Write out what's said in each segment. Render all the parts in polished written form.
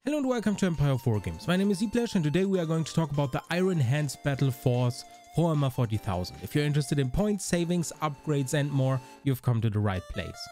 Hello and welcome to Empire of Wargames. My name is Eplash and today we are going to talk about the Iron Hands Battleforce for Warhammer 40,000. If you're interested in points, savings, upgrades and more, you've come to the right place.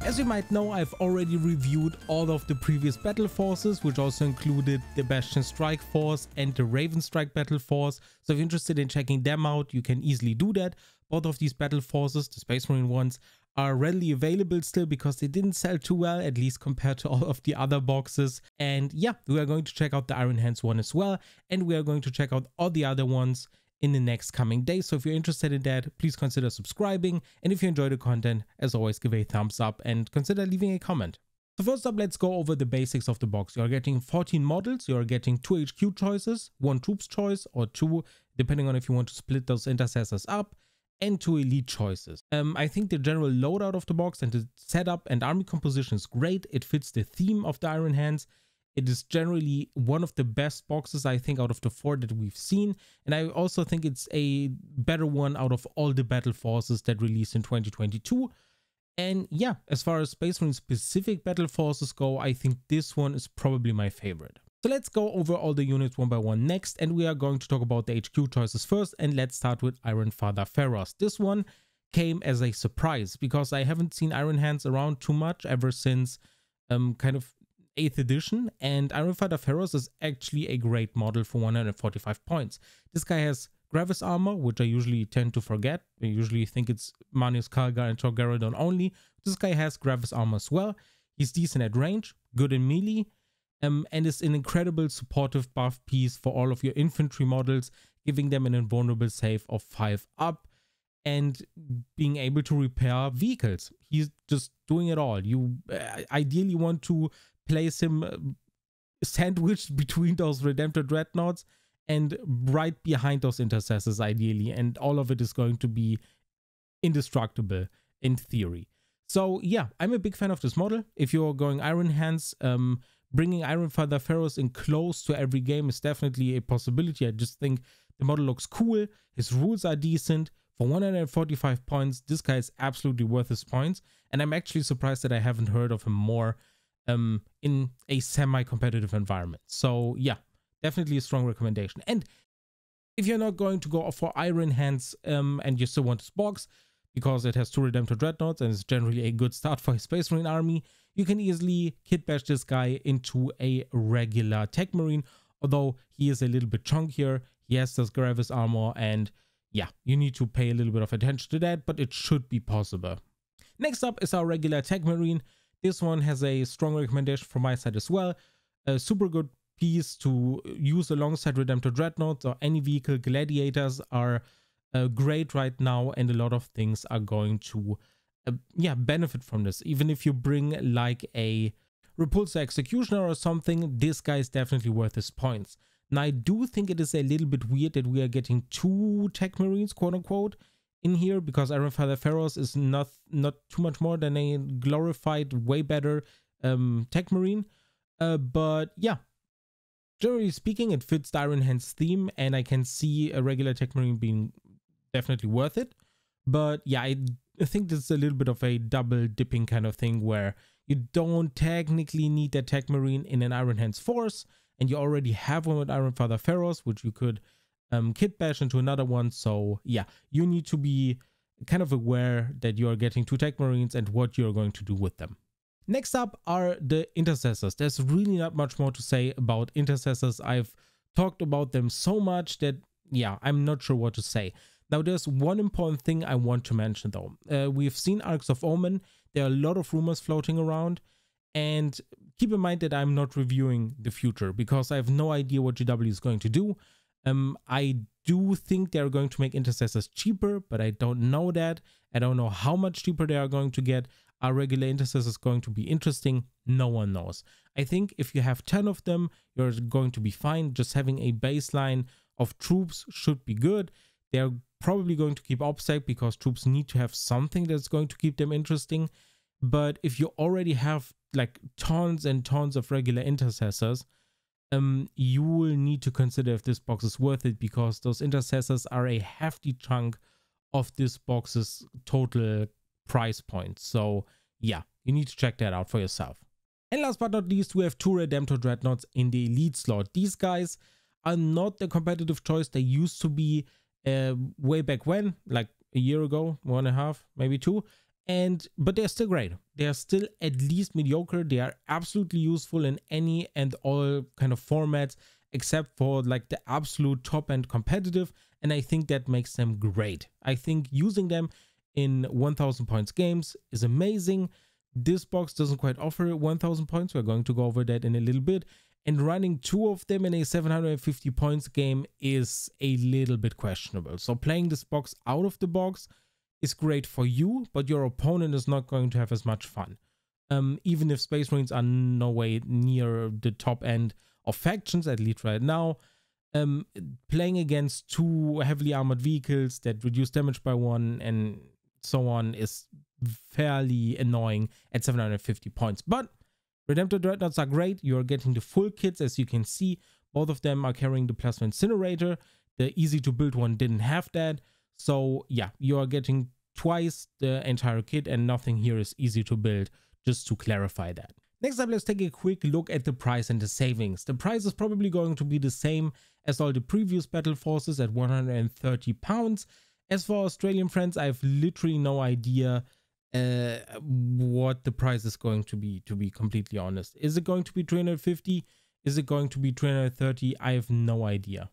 As you might know, I've already reviewed all of the previous battle forces, which also included the Bastion Strike Force and the Raven Strike Battle Force. So if you're interested in checking them out, you can easily do that. Both of these battle forces, the Space Marine ones, are readily available still because they didn't sell too well, at least compared to all of the other boxes. And yeah, we are going to check out the Iron Hands one as well, and we are going to check out all the other ones in the next coming days. So if you're interested in that, please consider subscribing, and if you enjoy the content, as always, give a thumbs up and consider leaving a comment. So first up, let's go over the basics of the box. You are getting 14 models, you are getting 2 HQ choices, 1 troops choice, or 2 depending on if you want to split those intercessors up, and 2 elite choices. I think the general loadout of the box and the setup and army composition is great. It fits the theme of the Iron Hands. It is generally one of the best boxes, I think, out of the 4 that we've seen. And I also think it's a better one out of all the battle forces that released in 2022. And yeah, as far as Space Marine specific battle forces go, I think this one is probably my favorite. So let's go over all the units one by one next. And we are going to talk about the HQ choices first. And let's start with Iron Father Pharaohs. This one came as a surprise because I haven't seen Iron Hands around too much ever since kind of 8th edition, and Iron Father Pharaohs is actually a great model for 145 points. This guy has Gravis armor, which I usually tend to forget. I usually think it's Manius Kalgar and Torgaradon only. This guy has Gravis armor as well. He's decent at range, good in melee, and is an incredible supportive buff piece for all of your infantry models, giving them an invulnerable save of 5 up and being able to repair vehicles. He's just doing it all. You ideally want to place him sandwiched between those Redemptor Dreadnoughts and right behind those intercessors ideally, and all of it is going to be indestructible in theory. So yeah, I'm a big fan of this model. If you're going Iron Hands, bringing Iron Father Pharaohs in close to every game is definitely a possibility. I just think the model looks cool, his rules are decent. For 145 points, this guy is absolutely worth his points, and I'm actually surprised that I haven't heard of him more in a semi-competitive environment. So yeah, definitely a strong recommendation. And if you're not going to go for Iron Hands and you still want this box because it has 2 Redemptor Dreadnoughts and is generally a good start for a Space Marine army, you can easily kit bash this guy into a regular Tech Marine, although he is a little bit chunkier. He has this Gravis armor, and yeah, you need to pay a little bit of attention to that, but it should be possible. Next up is our regular Tech Marine. This one has a strong recommendation from my side as well. A super good piece to use alongside Redemptor Dreadnoughts or any vehicle. Gladiators are great right now, and a lot of things are going to benefit from this. Even if you bring like a Repulsor Executioner or something, this guy is definitely worth his points. Now, I do think it is a little bit weird that we are getting 2 Tech Marines, quote unquote, in here, because Iron Father Pharaohs is not too much more than a glorified, way better Tech Marine. But yeah, generally speaking, it fits the Iron Hands theme, and I can see a regular Tech Marine being definitely worth it. But yeah, I think this is a little bit of a double dipping kind of thing where you don't technically need that Tech Marine in an Iron Hands force, and you already have one with Iron Father Pharaohs, which you could kit bash into another one. So yeah, you need to be kind of aware that you are getting 2 Tech Marines and what you're going to do with them. Next up are the intercessors. There's really not much more to say about intercessors. I've talked about them so much that yeah, I'm not sure what to say. Now, there's one important thing I want to mention though. We've seen Arcs of Omen. There are a lot of rumors floating around, and keep in mind that I'm not reviewing the future because I have no idea what GW is going to do. I do think they're going to make intercessors cheaper, but I don't know that. I don't know how much cheaper they are going to get. Are regular intercessors going to be interesting? No one knows. I think if you have 10 of them, you're going to be fine. Just having a baseline of troops should be good. They're probably going to keep OPSEC because troops need to have something that's going to keep them interesting. But if you already have like tons and tons of regular intercessors, you will need to consider if this box is worth it, because those intercessors are a hefty chunk of this box's total price point. So yeah, you need to check that out for yourself. And last but not least, we have 2 Redemptor Dreadnoughts in the elite slot. These guys are not the competitive choice they used to be way back when, like a year ago, 1.5, maybe 2. But they're still great. They are still at least mediocre. They are absolutely useful in any and all kind of formats, except for like the absolute top end competitive. And I think that makes them great. I think using them in 1000 points games is amazing. This box doesn't quite offer 1000 points. We're going to go over that in a little bit. And running 2 of them in a 750 points game is a little bit questionable. So playing this box out of the box is great for you, but your opponent is not going to have as much fun. Even if Space Marines are no way near the top end of factions, at least right now, playing against 2 heavily armored vehicles that reduce damage by 1 and so on is fairly annoying at 750 points. But Redemptor Dreadnoughts are great. You're getting the full kits, as you can see. Both of them are carrying the Plasma Incinerator. The easy to build one didn't have that. So yeah, you are getting twice the entire kit, and nothing here is easy to build, just to clarify that. Next up, let's take a quick look at the price and the savings. The price is probably going to be the same as all the previous battle forces at £130. As for Australian friends, I have literally no idea what the price is going to be completely honest. Is it going to be 350? Is it going to be 330? I have no idea.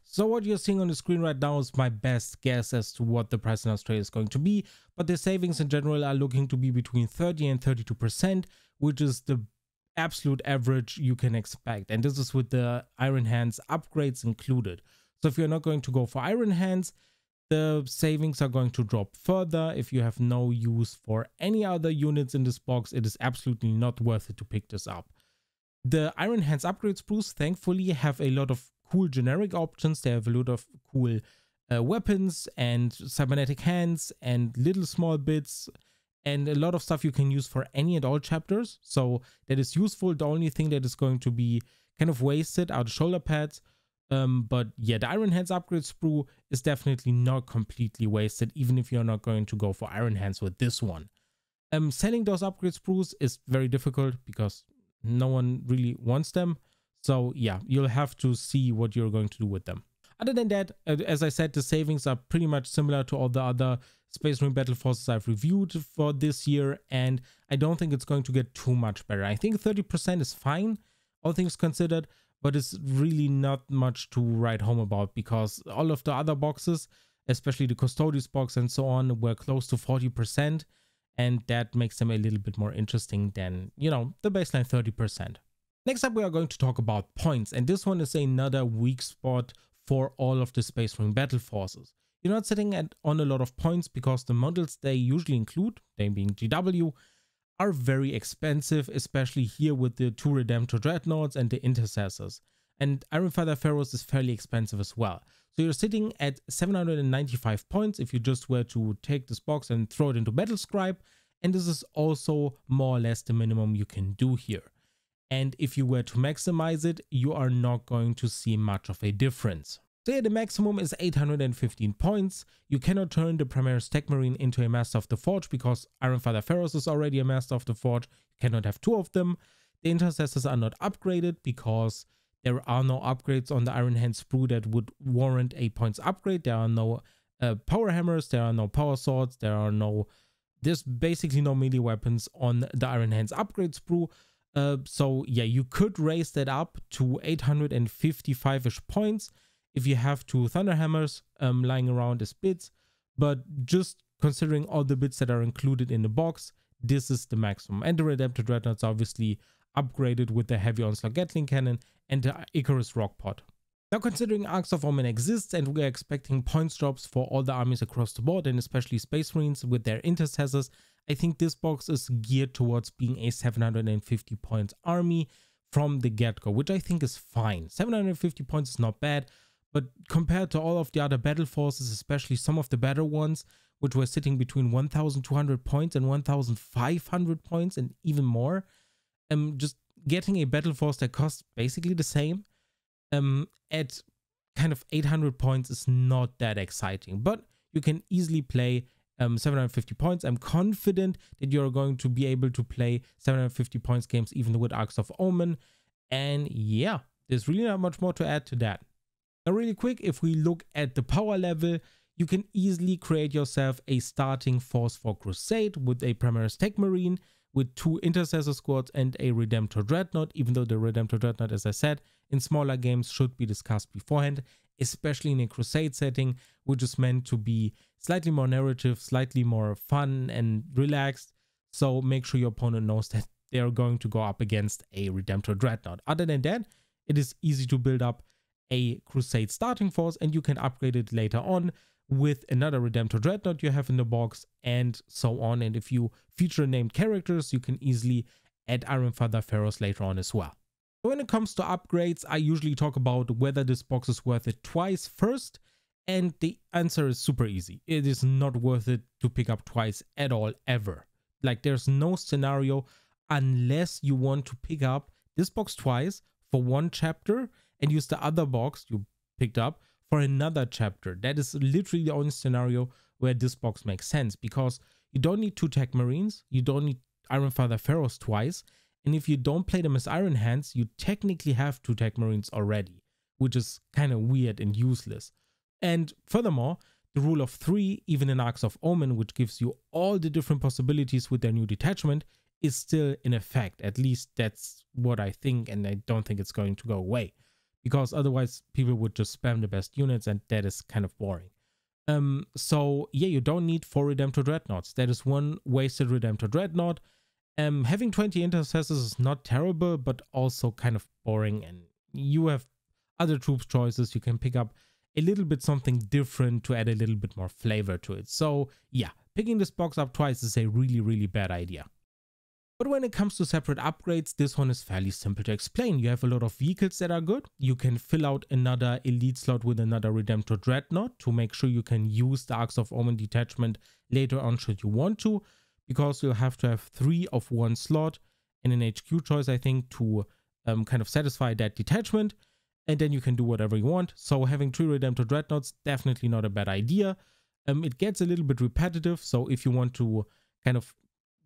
So what you're seeing on the screen right now is my best guess as to what the price in Australia is going to be, but the savings in general are looking to be between 30 and 32%, which is the absolute average you can expect. And this is with the Iron Hands upgrades included. So if you're not going to go for Iron Hands, the savings are going to drop further. If you have no use for any other units in this box, it is absolutely not worth it to pick this up. The Iron Hands upgrade sprues thankfully have a lot of cool generic options. They have a lot of cool weapons and cybernetic hands and little small bits and a lot of stuff you can use for any and all chapters. So that is useful. The only thing that is going to be kind of wasted are the shoulder pads. But yeah, the Iron Hands upgrade sprue is definitely not completely wasted, even if you're not going to go for Iron Hands with this one. Selling those upgrade sprues is very difficult because no one really wants them. So yeah, you'll have to see what you're going to do with them. Other than that, as I said, the savings are pretty much similar to all the other Space Marine Battle Forces I've reviewed for this year, and I don't think it's going to get too much better. I think 30% is fine, all things considered, but it's really not much to write home about because all of the other boxes, especially the Custodes box and so on, were close to 40%, and that makes them a little bit more interesting than, you know, the baseline 30%. Next up, we are going to talk about points, and this one is another weak spot for all of the Space Marine Battle Forces. You're not sitting on a lot of points because the models they usually include, they being GW, are very expensive, especially here with the 2 Redemptor Dreadnoughts and the Intercessors. And Ironfather Pharaohs is fairly expensive as well. So you're sitting at 795 points if you just were to take this box and throw it into Battlescribe, and this is also more or less the minimum you can do here. And if you were to maximize it, you are not going to see much of a difference. So yeah, the maximum is 815 points. You cannot turn the Primaris Tech Marine into a Master of the Forge because Ironfather Pharaohs is already a Master of the Forge. You cannot have 2 of them. The Intercessors are not upgraded because there are no upgrades on the Iron Hand sprue that would warrant a points upgrade. There are no power hammers, there are no power swords, there's basically no melee weapons on the Iron Hands upgrade sprue. So yeah, you could raise that up to 855-ish points if you have 2 Thunder Hammers lying around as bits, but just considering all the bits that are included in the box, this is the maximum. And the Redemptor Dreadnoughts are obviously upgraded with the Heavy Onslaught Gatling Cannon and the Icarus Rockpot. Now, considering Arcs of Omen exists and we are expecting points drops for all the armies across the board, and especially Space Marines with their Intercessors, I think this box is geared towards being a 750 points army from the get-go, which I think is fine. 750 points is not bad, but compared to all of the other battle forces, especially some of the better ones, which were sitting between 1,200 points and 1,500 points and even more, just getting a battle force that costs basically the same at kind of 800 points is not that exciting. But you can easily play 750 points. I'm confident that you're going to be able to play 750 points games even with Arcs of Omen. And yeah, there's really not much more to add to that. Now really quick, if we look at the power level, you can easily create yourself a starting force for Crusade with a Primaris Tech Marine, with 2 Intercessor Squads and a Redemptor Dreadnought, even though the Redemptor Dreadnought, as I said, in smaller games should be discussed beforehand, especially in a Crusade setting, which is meant to be slightly more narrative, slightly more fun and relaxed. So make sure your opponent knows that they are going to go up against a Redemptor Dreadnought. Other than that, it is easy to build up a Crusade starting force, and you can upgrade it later on with another Redemptor Dreadnought you have in the box, and so on. And if you feature named characters, you can easily add Ironfather Pharaohs later on as well. When it comes to upgrades, I usually talk about whether this box is worth it twice first, and the answer is super easy. It is not worth it to pick up twice at all, ever. Like, there's no scenario unless you want to pick up this box twice for one chapter and use the other box you picked up for another chapter. That is literally the only scenario where this box makes sense, because you don't need 2 Tech Marines, you don't need Ironfather Pharaohs twice, and if you don't play them as Iron Hands, you technically have 2 Tech Marines already, which is kind of weird and useless. And furthermore, the rule of 3, even in Arcs of Omen, which gives you all the different possibilities with their new detachment, is still in effect. At least that's what I think, and I don't think it's going to go away, because otherwise people would just spam the best units, and that is kind of boring. So yeah, you don't need 4 Redemptor Dreadnoughts. That is 1 wasted Redemptor Dreadnought. Having 20 Intercessors is not terrible, but also kind of boring, and you have other troops choices. You can pick up a little bit something different to add a little bit more flavor to it. So yeah, picking this box up twice is a really bad idea. But when it comes to separate upgrades, this one is fairly simple to explain. You have a lot of vehicles that are good. You can fill out another elite slot with another Redemptor Dreadnought to make sure you can use the Arcs of Omen detachment later on should you want to, because you'll have to have 3 of 1 slot and an HQ choice, I think, to kind of satisfy that detachment, and then you can do whatever you want. So having 3 Redemptor Dreadnoughts, definitely not a bad idea. It gets a little bit repetitive, so if you want to kind of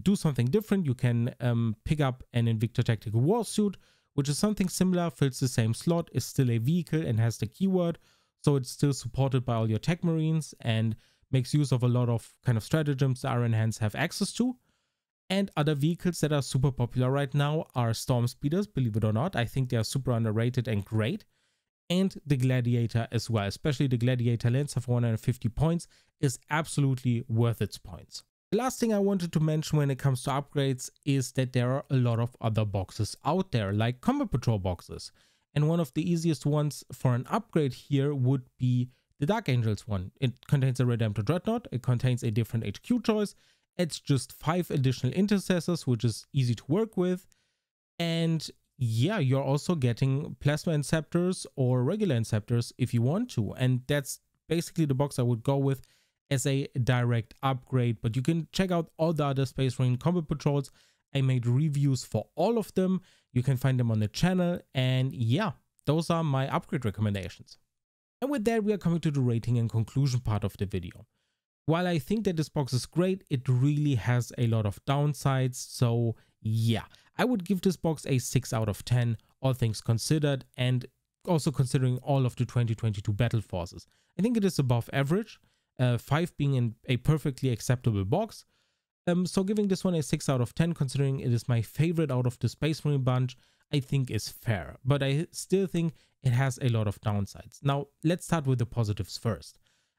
do something different, you can pick up an Invicta Tactical Warsuit, which is something similar, fills the same slot, is still a vehicle and has the keyword, so it's still supported by all your Tech Marines and makes use of a lot of kind of stratagems the Iron Hands have access to. And other vehicles that are super popular right now are Storm Speeders, believe it or not. I think they are super underrated and great. And the Gladiator as well, especially the Gladiator Lancer for 150 points is absolutely worth its points. The last thing I wanted to mention when it comes to upgrades is that there are a lot of other boxes out there, like Combat Patrol boxes. And one of the easiest ones for an upgrade here would be the Dark Angels one. It contains a Redemptor Dreadnought, it contains a different HQ choice, it's just 5 additional Intercessors, which is easy to work with. And yeah, you're also getting Plasma Inceptors or regular Inceptors if you want to. And that's basically the box I would go with as a direct upgrade, but you can check out all the other Space Marine Combat Patrols. I made reviews for all of them. You can find them on the channel, and yeah, those are my upgrade recommendations. And with that, we are coming to the rating and conclusion part of the video. While I think that this box is great, it really has a lot of downsides, so yeah, I would give this box a 6 out of 10, all things considered, and also considering all of the 2022 battle forces. I think it is above average. 5 being in a perfectly acceptable box. So giving this one a 6 out of 10, considering it is my favorite out of the Space Marine bunch, I think is fair. But I still think it has a lot of downsides. Now, let's start with the positives first.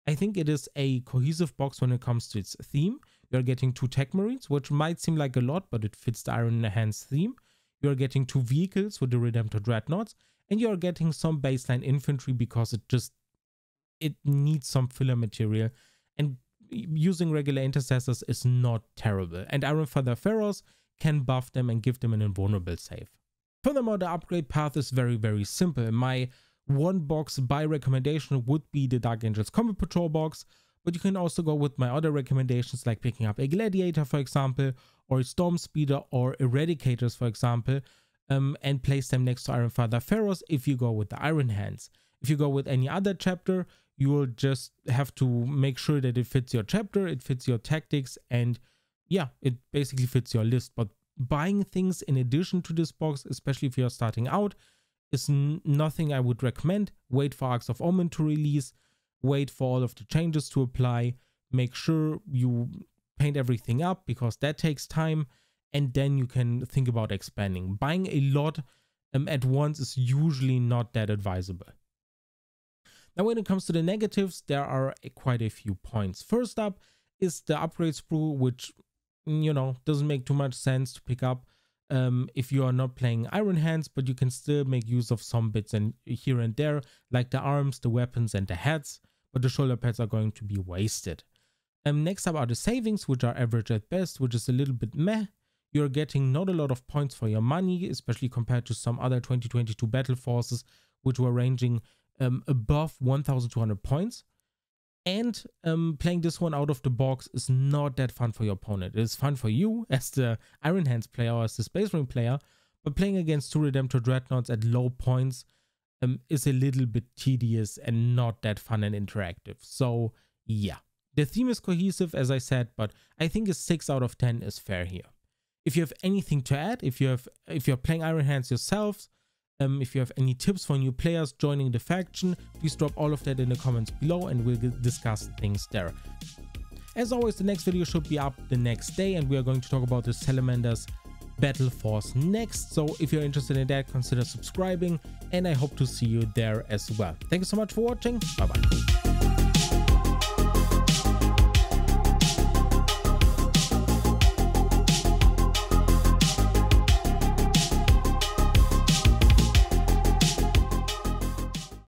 I think it is a cohesive box when it comes to its theme. You're getting 2 Tech Marines, which might seem like a lot, but it fits the Iron Hands theme. You're getting 2 vehicles with the Redemptor Dreadnoughts, and you're getting some baseline infantry because it needs some filler material, and using regular Intercessors is not terrible, and Ironfather Pharaohs can buff them and give them an invulnerable save. Furthermore, the upgrade path is very simple. My 1 box buy recommendation would be the Dark Angels Combat Patrol box, but you can also go with my other recommendations, like picking up a Gladiator, for example, or a Storm Speeder or Eradicators, for example, and place them next to Ironfather Pharaohs if you go with the Iron Hands. If you go with any other chapter, you will just have to make sure that it fits your chapter, it fits your tactics, and yeah, it basically fits your list. But buying things in addition to this box, especially if you're starting out, is nothing I would recommend. Wait for Arcs of Omen to release, wait for all of the changes to apply, make sure you paint everything up because that takes time, and then you can think about expanding. Buying a lot at once is usually not that advisable. Now when it comes to the negatives, there are quite a few points. First up is the upgrade sprue, which, you know, doesn't make too much sense to pick up if you are not playing Iron Hands, but you can still make use of some bits and here and there, like the arms, the weapons, and the heads, but the shoulder pads are going to be wasted. Next up are the savings, which are average at best, which is a little bit meh. You're getting not a lot of points for your money, especially compared to some other 2022 battle forces, which were ranging above 1,200 points. And playing this one out of the box is not that fun for your opponent. It is fun for you as the Iron Hands player or as the Space Marine player, but playing against 2 Redemptor Dreadnoughts at low points is a little bit tedious and not that fun and interactive. So yeah, the theme is cohesive, as I said, but I think a 6 out of 10 is fair here. If you have anything to add, if you're playing Iron Hands yourselves, if you have any tips for new players joining the faction, please drop all of that in the comments below and we'll discuss things there. As always, the next video should be up the next day and we are going to talk about the Salamanders Battleforce next. So if you're interested in that, consider subscribing and I hope to see you there as well. Thank you so much for watching. Bye bye.